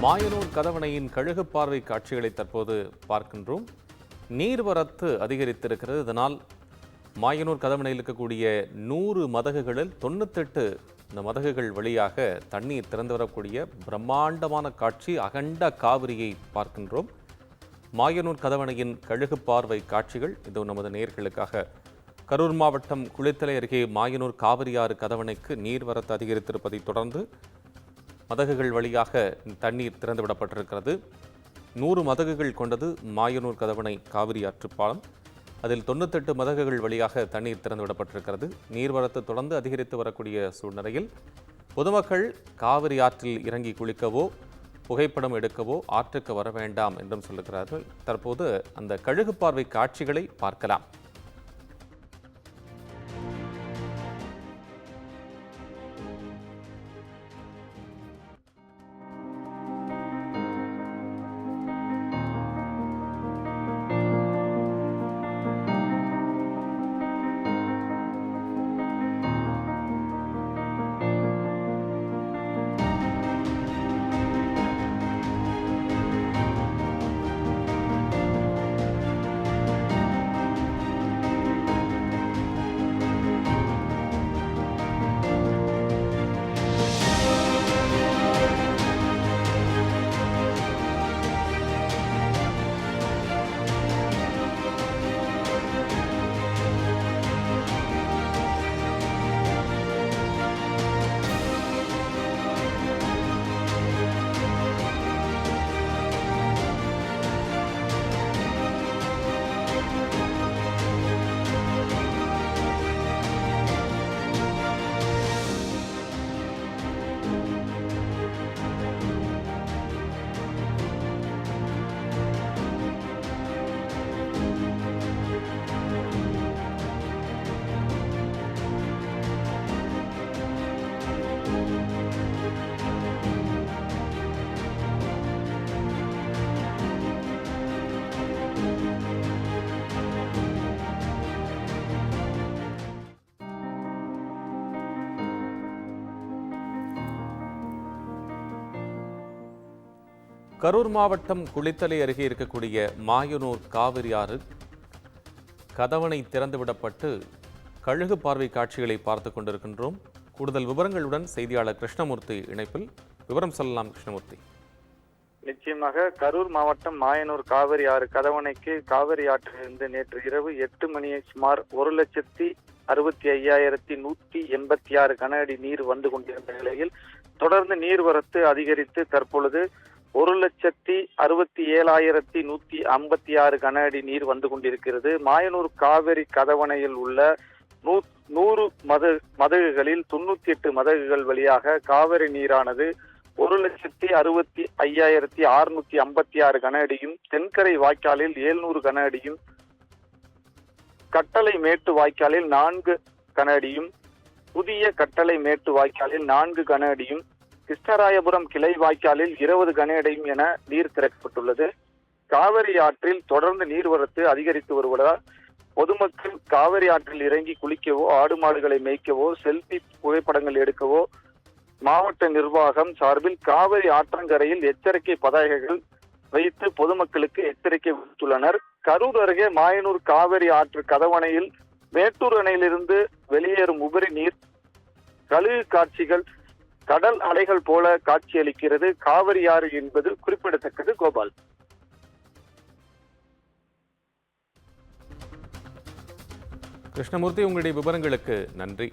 மாயனூர் கதவணையின் கழுகு பார்வை காட்சிகளை தற்போது பார்க்கின்றோம். நீர்வரத்து அதிகரித்திருக்கிறது. இதனால் மாயனூர் கதவணையில் இருக்கக்கூடிய 100 மதகுகளில் 98 இந்த மதகுகள் வழியாக தண்ணீர் திறந்து வரக்கூடிய பிரம்மாண்டமான காட்சி, அகண்ட காவிரியை பார்க்கின்றோம். மாயனூர் கதவணையின் கழுகு பார்வை காட்சிகள் இது நமது நேயர்களுக்காக. கரூர் மாவட்டம் குளித்தலை அருகே மாயனூர் காவிரியாறு கதவணைக்கு நீர்வரத்து அதிகரித்திருப்பதை தொடர்ந்து மதகுகள் வழியாக தண்ணீர் திறந்துவிடப்பட்டிருக்கிறது. 100 மதகுகள் கொண்டது மாயனூர் கதவணை காவிரி ஆற்றுப்பாலம். அதில் 98 மதகுகள் வழியாக தண்ணீர் திறந்துவிடப்பட்டிருக்கிறது. நீர்வரத்து தொடர்ந்து அதிகரித்து வரக்கூடிய சூழ்நிலையில் பொதுமக்கள் காவிரி ஆற்றில் இறங்கி குளிக்கவோ புகைப்படம் எடுக்கவோ ஆற்றுக்கு வர வேண்டாம் என்றும் சொல்லுகிறார்கள். தற்போது அந்த கழுகு பார்வை காட்சிகளை பார்க்கலாம். கரூர் மாவட்டம் குளித்தலை அருகே இருக்கக்கூடிய மாயனூர் காவிரி ஆறு கதவணை திறந்துவிடப்பட்டு கழுகு பார்வை காட்சிகளை பார்த்து கொண்டிருக்கின்றோம். கூடுதல் விவரங்களுடன் செய்தியாளர் கிருஷ்ணமூர்த்தி இணைப்பில். விவரம் சொல்லலாம் கிருஷ்ணமூர்த்தி. நிச்சயமாக கரூர் மாவட்டம் மாயனூர் காவிரி ஆறு கதவணைக்கு காவிரி ஆற்றிலிருந்து நேற்று இரவு 8 மணியை சுமார் 1,65,186 கன அடி நீர் வந்து கொண்டிருந்த நிலையில் தொடர்ந்து நீர்வரத்து அதிகரித்து தற்பொழுது 1,67,156 கன அடி நீர் வந்து கொண்டிருக்கிறது. மாயனூர் காவிரி கதவணையில் உள்ள 100 மதகுகளில் 98 மதகுகள் வழியாக காவிரி நீரானது 1,65,656 கன அடியும், தென்கரை வாய்க்காலில் 700 கன அடியும், கட்டளை மேட்டு வாய்க்காலில் 4 கன அடியும், புதிய கட்டளை மேட்டு வாய்க்காலில் 4 கன அடியும், கிருஷ்ணராயபுரம் கிளை வாய்க்காலில் 20 கன அடியும் என நீர் திறக்கப்பட்டுள்ளது. காவிரி ஆற்றில் தொடர்ந்து நீர்வரத்து அதிகரித்து வருவதால் பொதுமக்கள் காவிரி ஆற்றில் இறங்கி குளிக்கவோ, ஆடு மாடுகளை மேய்க்கவோ, செல்பி புகைப்படங்கள் எடுக்கவோ மாவட்ட நிர்வாகம் சார்பில் காவிரி ஆற்றங்கரையில் எச்சரிக்கை பதாகைகள் வைத்து பொதுமக்களுக்கு எச்சரிக்கை விடுத்துள்ளனர். கரூர் அருகே மாயனூர் காவிரி ஆற்று கதவணையில் மேட்டூர் அணையிலிருந்து வெளியேறும் உபரி நீர் கழுகு காட்சிகள் கடல் அலைகள் போல காட்சியளிக்கிறது. காவிரி ஆறு என்பது குறிப்பிடத்தக்கது. கோபால். கிருஷ்ணமூர்த்தி, உங்களுடைய விவரங்களுக்கு நன்றி.